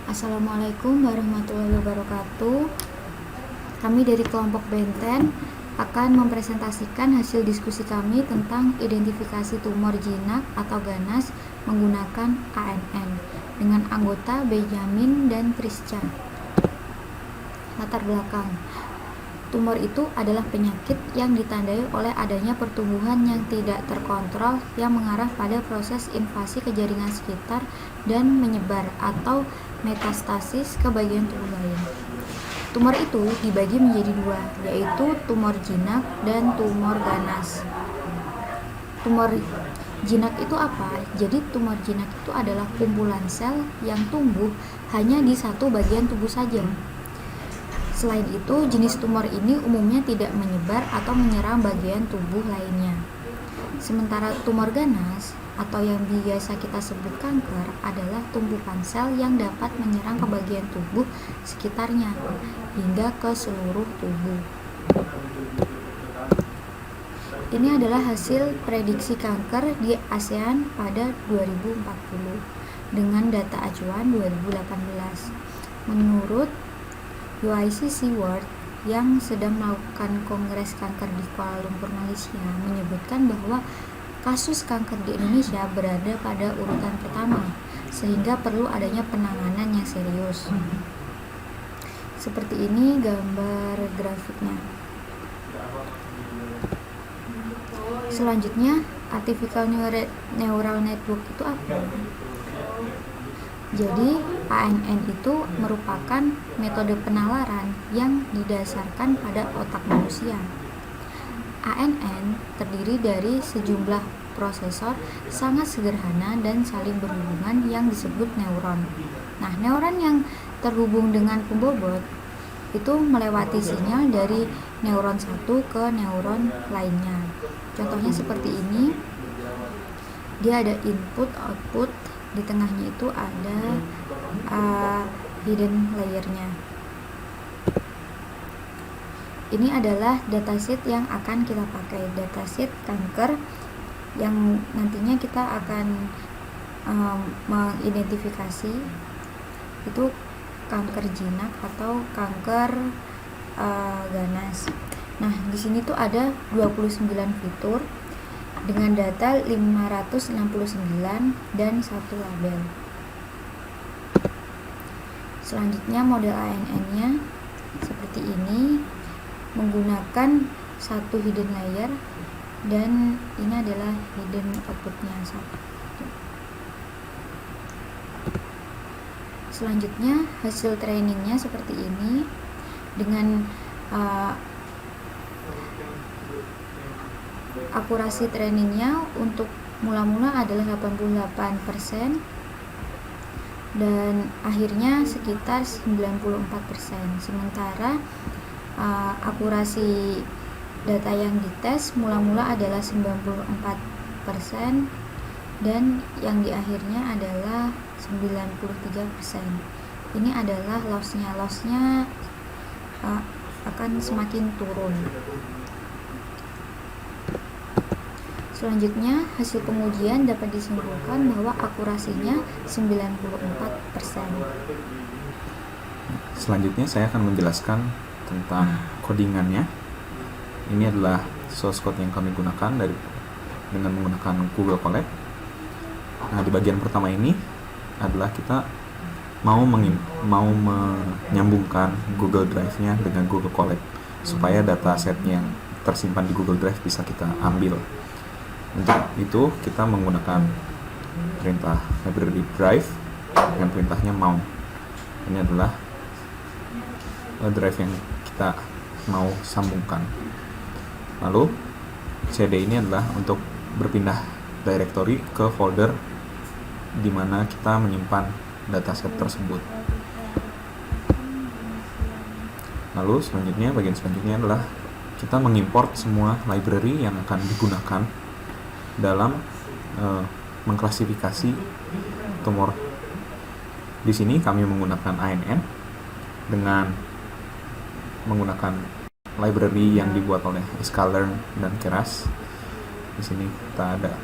Assalamualaikum warahmatullahi wabarakatuh. Kami dari kelompok Benten akan mempresentasikan hasil diskusi kami tentang identifikasi tumor jinak atau ganas menggunakan ANN dengan anggota Benjamin dan Trisca. Latar belakang. Tumor itu adalah penyakit yang ditandai oleh adanya pertumbuhan yang tidak terkontrol yang mengarah pada proses invasi ke jaringan sekitar dan menyebar atau metastasis ke bagian tubuh lain. Tumor itu dibagi menjadi dua, yaitu tumor jinak dan tumor ganas. Tumor jinak itu apa? Jadi tumor jinak itu adalah kumpulan sel yang tumbuh hanya di satu bagian tubuh saja. Selain itu, jenis tumor ini umumnya tidak menyebar atau menyerang bagian tubuh lainnya. Sementara tumor ganas, atau yang biasa kita sebut kanker, adalah tumpukan sel yang dapat menyerang ke bagian tubuh sekitarnya, hingga ke seluruh tubuh. Ini adalah hasil prediksi kanker di ASEAN pada 2040 dengan data acuan 2018. Menurut UICC World yang sedang melakukan kongres kanker di Kuala Lumpur, Malaysia, menyebutkan bahwa kasus kanker di Indonesia berada pada urutan pertama, sehingga perlu adanya penanganan yang serius. Seperti ini gambar grafiknya. Selanjutnya, artificial neural network itu apa? Jadi, ANN itu merupakan metode penalaran yang didasarkan pada otak manusia. ANN terdiri dari sejumlah prosesor sangat sederhana dan saling berhubungan yang disebut neuron. Nah, neuron yang terhubung dengan pembobot itu melewati sinyal dari neuron satu ke neuron lainnya. Contohnya seperti ini. Dia ada input, output, di tengahnya itu ada hidden layernya. Ini adalah dataset yang akan kita pakai, dataset kanker yang nantinya kita akan mengidentifikasi itu kanker jinak atau kanker ganas. Nah, di sini tuh ada 29 fitur dengan data 569 dan satu label. Selanjutnya model ANN-nya seperti ini, menggunakan satu hidden layer dan ini adalah hidden outputnya. Selanjutnya hasil trainingnya seperti ini dengan akurasi trainingnya untuk mula-mula adalah 88% dan akhirnya sekitar 94%. Sementara akurasi data yang dites mula-mula adalah 94% dan yang di akhirnya adalah 93%. Ini adalah lossnya akan semakin turun. Selanjutnya, hasil pengujian dapat disimpulkan bahwa akurasinya 94%. Selanjutnya saya akan menjelaskan tentang codingannya. Ini adalah source code yang kami gunakan dengan menggunakan Google Colab. Nah, di bagian pertama ini adalah kita mau menyambungkan Google Drive-nya dengan Google Colab supaya dataset yang tersimpan di Google Drive bisa kita ambil. Untuk itu kita menggunakan perintah library drive dengan perintahnya mount. Ini adalah drive yang kita mau sambungkan. Lalu cd ini adalah untuk berpindah directory ke folder di mana kita menyimpan dataset tersebut. Lalu bagian selanjutnya adalah kita mengimport semua library yang akan digunakan dalam mengklasifikasi tumor. Di sini kami menggunakan ANN dengan menggunakan library yang dibuat oleh sklearn dan Keras. Di sini kita ada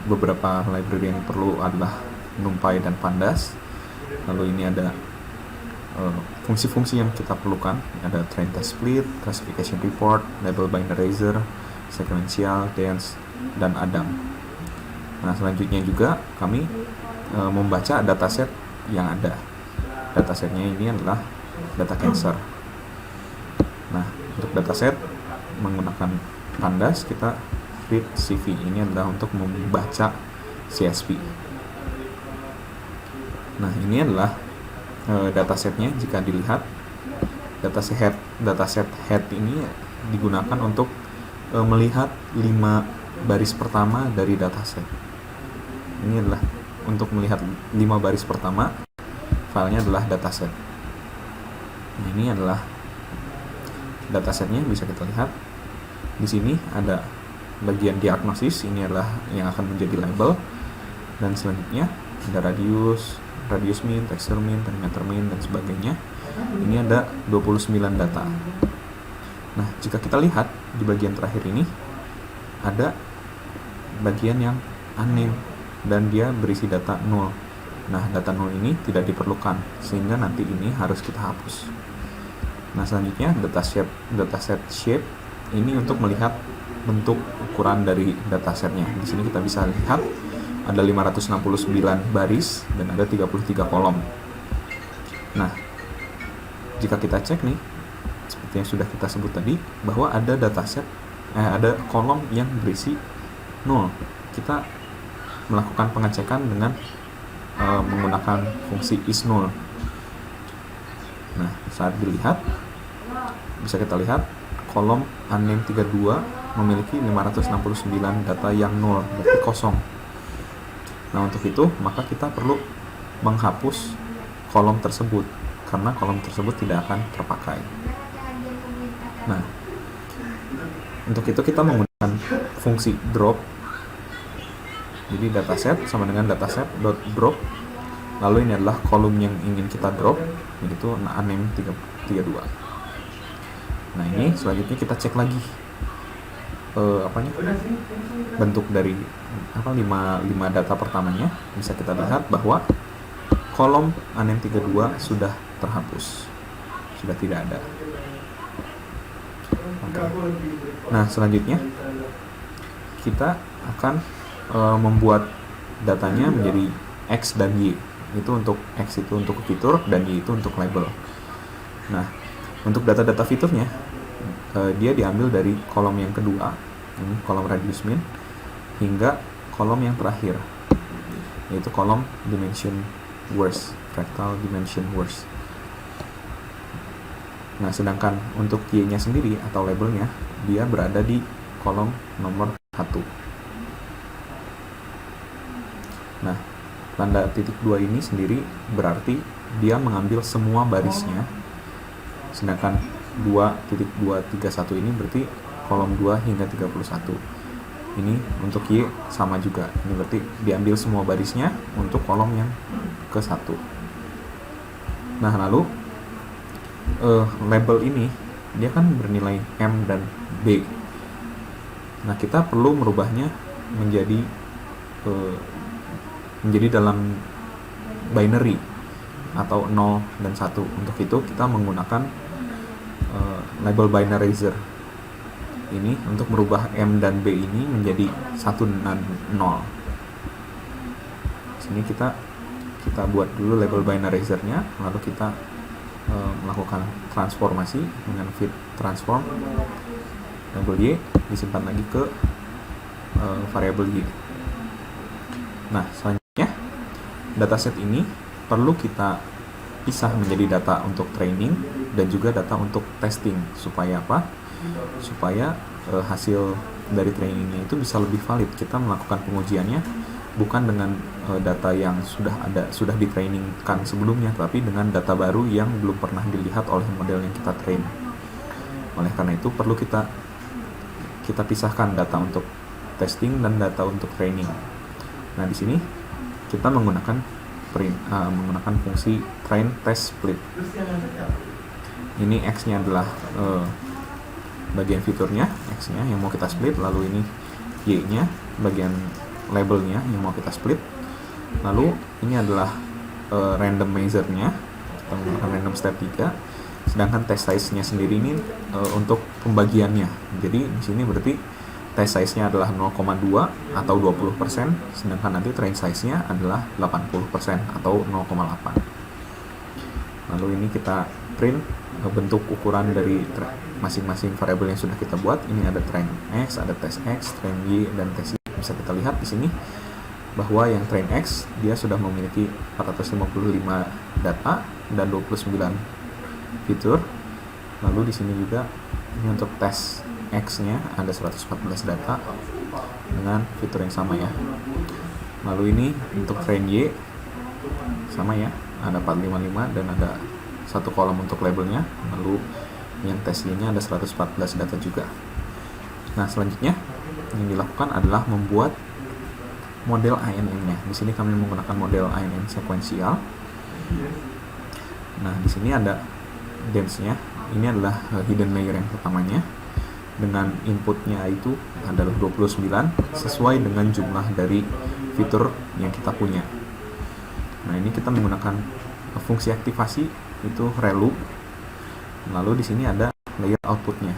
beberapa library yang perlu adalah NumPy dan Pandas. Lalu ini ada fungsi-fungsi yang kita perlukan. Ada train test split, classification report, label binarizer, sequential, dense, dan Adam. Nah, selanjutnya juga kami membaca dataset yang ada. Datasetnya ini adalah data cancer. Nah, untuk dataset menggunakan Pandas, kita read CV. Ini adalah untuk membaca CSV. Nah, ini adalah datasetnya. Jika dilihat, dataset head ini digunakan untuk melihat 5 baris pertama dari dataset. Ini adalah untuk melihat 5 baris pertama, filenya adalah dataset. Nah, ini adalah datasetnya, bisa kita lihat. Di sini ada bagian diagnosis, ini adalah yang akan menjadi label, dan selanjutnya ada radius mean, texture mean, perimeter mean, dan sebagainya. Ini ada 29 data. Nah, jika kita lihat di bagian terakhir ini ada bagian yang unnamed dan dia berisi data 0. Nah, data 0 ini tidak diperlukan, sehingga nanti ini harus kita hapus. Nah, selanjutnya dataset shape ini untuk melihat bentuk ukuran dari datasetnya. Di sini kita bisa lihat ada 569 baris dan ada 33 kolom. Nah, jika kita cek nih, seperti yang sudah kita sebut tadi, bahwa ada ada kolom yang berisi 0. Kita melakukan pengecekan dengan menggunakan fungsi is0. Nah, saat dilihat, bisa kita lihat kolom unnamed 32 memiliki 569 data yang 0, berarti kosong. Nah, untuk itu maka kita perlu menghapus kolom tersebut, karena kolom tersebut tidak akan terpakai. Nah, untuk itu kita menggunakan fungsi drop. Jadi dataset sama dengan dataset.drop. Lalu ini adalah kolom yang ingin kita drop, yaitu unnamed 32. Nah, ini selanjutnya kita cek lagi bentuk dari 5 data pertamanya. Bisa kita lihat bahwa kolom unnamed 32 sudah terhapus, sudah tidak ada. Nah, selanjutnya kita akan membuat datanya menjadi X dan Y. Itu untuk X itu untuk fitur dan Y itu untuk label. Nah, untuk data-data fiturnya dia diambil dari kolom yang kedua, ini kolom radius mean, hingga kolom yang terakhir, yaitu kolom dimension worst, fractal dimension worst. Nah, sedangkan untuk Y-nya sendiri atau labelnya, dia berada di kolom nomor 1. Nah, tanda titik 2 ini sendiri berarti dia mengambil semua barisnya, sedangkan 2.231 ini berarti kolom 2 hingga 31. Ini untuk Y sama juga, ini berarti diambil semua barisnya untuk kolom yang ke-1. Nah, lalu label ini dia kan bernilai M dan B. Nah, kita perlu merubahnya menjadi dalam binary atau 0 dan 1. Untuk itu kita menggunakan label binarizer ini untuk merubah M dan B ini menjadi 1 dan 0. Sini kita buat dulu label binarizernya, lalu kita melakukan transformasi dengan fit transform. Label Y disimpan lagi ke variabel Y. Nah, selanjutnya dataset ini perlu kita pisah menjadi data untuk training dan juga data untuk testing. Supaya apa? Supaya hasil dari trainingnya itu bisa lebih valid. Kita melakukan pengujiannya bukan dengan data yang sudah ditrainingkan sebelumnya, tapi dengan data baru yang belum pernah dilihat oleh model yang kita train. Oleh karena itu perlu kita pisahkan data untuk testing dan data untuk training. Nah, di sini kita menggunakan fungsi train test split. Ini X-nya adalah bagian fiturnya, X-nya yang mau kita split, lalu ini Y-nya bagian labelnya yang mau kita split, lalu ini adalah randomizer-nya kita menggunakan random step 3. Sedangkan test size-nya sendiri ini untuk pembagiannya. Jadi di sini berarti test size-nya adalah 0,2 atau 20%, sedangkan nanti train size-nya adalah 80% atau 0,8. Lalu ini kita print bentuk ukuran dari masing-masing variabel yang sudah kita buat. Ini ada train X, ada test X, train Y, dan test Y. Bisa kita lihat di sini bahwa yang train X dia sudah memiliki 455 data dan 29 fitur. Lalu di sini juga ini untuk tes X-nya ada 114 data dengan fitur yang sama ya. Lalu ini untuk train Y sama ya, ada 455 dan ada satu kolom untuk labelnya. Lalu yang tes Y-nya ada 114 data juga. Nah, selanjutnya yang dilakukan adalah membuat model INN-nya. Di sini kami menggunakan model INN sekuensial. Nah, di sini ada dense-nya. Ini adalah hidden layer yang pertamanya dengan inputnya itu adalah 29 sesuai dengan jumlah dari fitur yang kita punya. Nah, ini kita menggunakan fungsi aktivasi itu relu. Lalu di sini ada layer outputnya.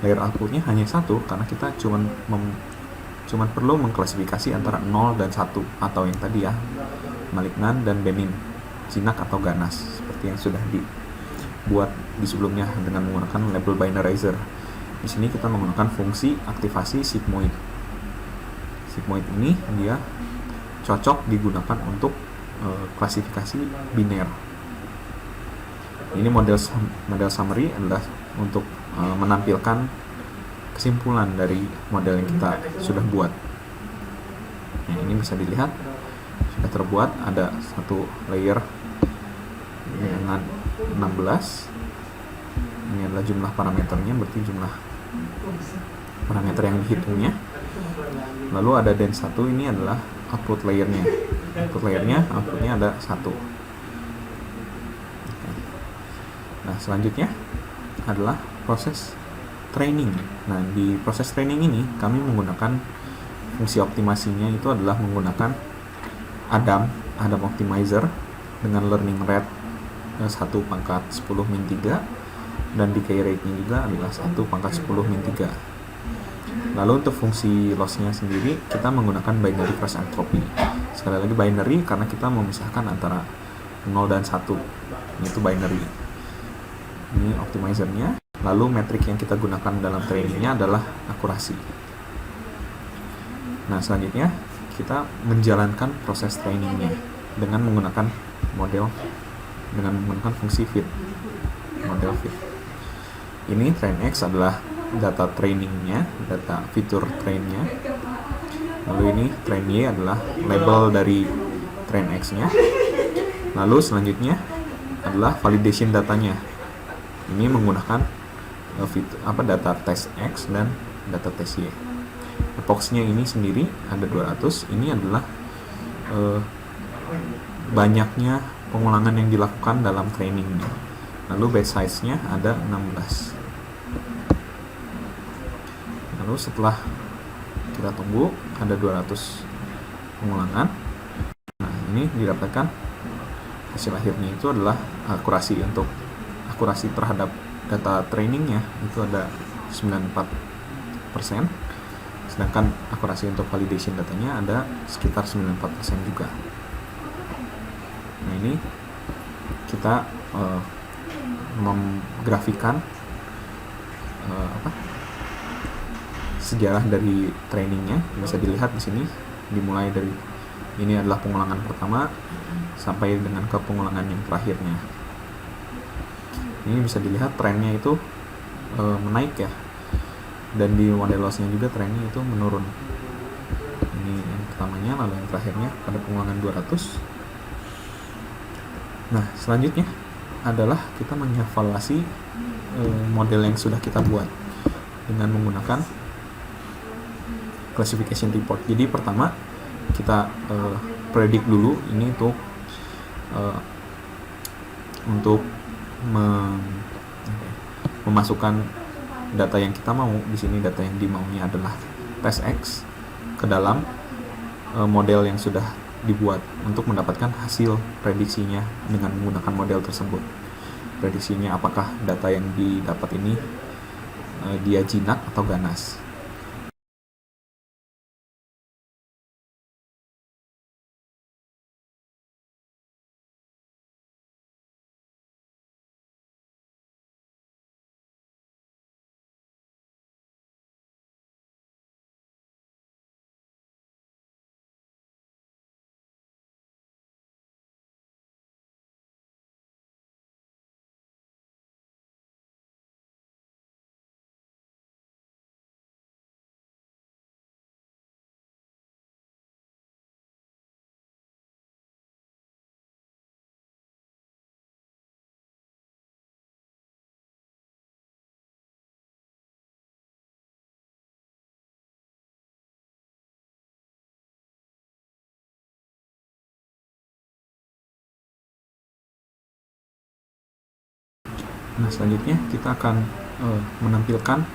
Layer outputnya hanya satu karena kita cuman perlu mengklasifikasi antara 0 dan 1 atau yang tadi ya, malignan dan benign, jinak atau ganas, seperti yang sudah dibuat di sebelumnya dengan menggunakan label binarizer. Di sini kita menggunakan fungsi aktivasi sigmoid. Sigmoid ini dia cocok digunakan untuk klasifikasi biner. Ini model summary adalah untuk menampilkan kesimpulan dari model yang kita sudah buat. Nah, ini bisa dilihat sudah terbuat, ada satu layer dengan 16. Ini adalah jumlah parameternya, berarti jumlah parameter yang dihitungnya. Lalu ada den 1, ini adalah output layernya. Outputnya ada 1. Nah, selanjutnya adalah proses training. Nah, di proses training ini kami menggunakan fungsi optimasinya itu adalah menggunakan Adam Optimizer dengan learning rate 1 pangkat 10 min 3 dan decay rate-nya juga adalah 1 pangkat 10 min 3. Lalu untuk fungsi loss-nya sendiri kita menggunakan binary cross entropy. Sekali lagi binary karena kita memisahkan antara 0 dan 1. Itu binary. Ini optimizer-nya. Lalu metrik yang kita gunakan dalam trainingnya adalah akurasi. Nah, selanjutnya kita menjalankan proses trainingnya dengan menggunakan fungsi fit, model fit. Ini train X adalah data trainingnya, data fitur trainnya. Lalu ini train Y adalah label dari train X-nya. Lalu selanjutnya adalah validation datanya. Ini menggunakan data test X dan data test Y. Epochs-nya ini sendiri ada 200. Ini adalah banyaknya pengulangan yang dilakukan dalam trainingnya. Lalu batch size-nya ada 16. Lalu setelah kita tunggu ada 200 pengulangan. Nah, ini didapatkan hasil akhirnya itu adalah akurasi terhadap data trainingnya itu ada 94%, sedangkan akurasi untuk validation datanya ada sekitar 94% juga. Nah, ini kita menggrafikan sejarah dari trainingnya. Bisa dilihat di sini dimulai dari ini adalah pengulangan pertama sampai dengan ke pengulangan yang terakhirnya. Ini bisa dilihat trennya itu menaik ya, dan di model loss-nya juga trennya itu menurun. Ini yang pertamanya, lalu yang terakhirnya pada pengulangan 200. Nah, selanjutnya adalah kita mengevaluasi model yang sudah kita buat dengan menggunakan classification report. Jadi pertama kita predict dulu ini untuk memasukkan data yang kita mau. Di sini data yang dimaunya adalah test X ke dalam model yang sudah dibuat untuk mendapatkan hasil prediksinya dengan menggunakan model tersebut. Prediksinya apakah data yang didapat ini dia jinak atau ganas. Nah, selanjutnya kita akan menampilkan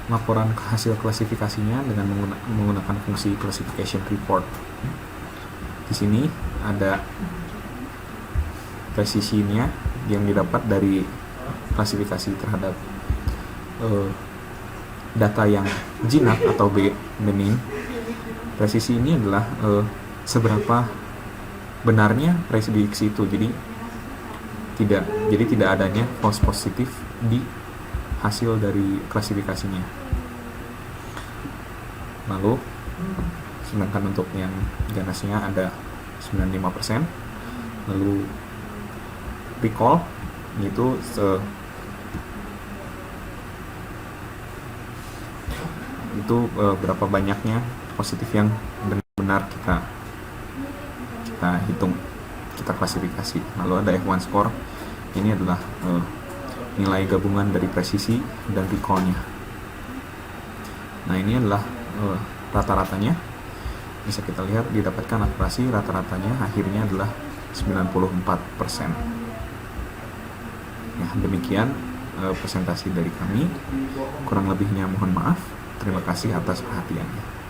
laporan hasil klasifikasinya dengan menggunakan fungsi classification report. Di sini ada presisinya yang didapat dari klasifikasi terhadap data yang jinak atau benign. Presisi ini adalah seberapa benarnya prediksi itu. Jadi tidak adanya false positif di hasil dari klasifikasinya. Lalu sedangkan untuk yang ganasnya ada 95%. Lalu recall itu berapa banyaknya positif yang benar-benar kita hitung, kita klasifikasi. Lalu ada F1 score, ini adalah nilai gabungan dari presisi dan recall-nya. Nah, ini adalah rata-ratanya. Bisa kita lihat didapatkan akurasi rata-ratanya akhirnya adalah 94%. Ya, demikian presentasi dari kami. Kurang lebihnya mohon maaf. Terima kasih atas perhatiannya.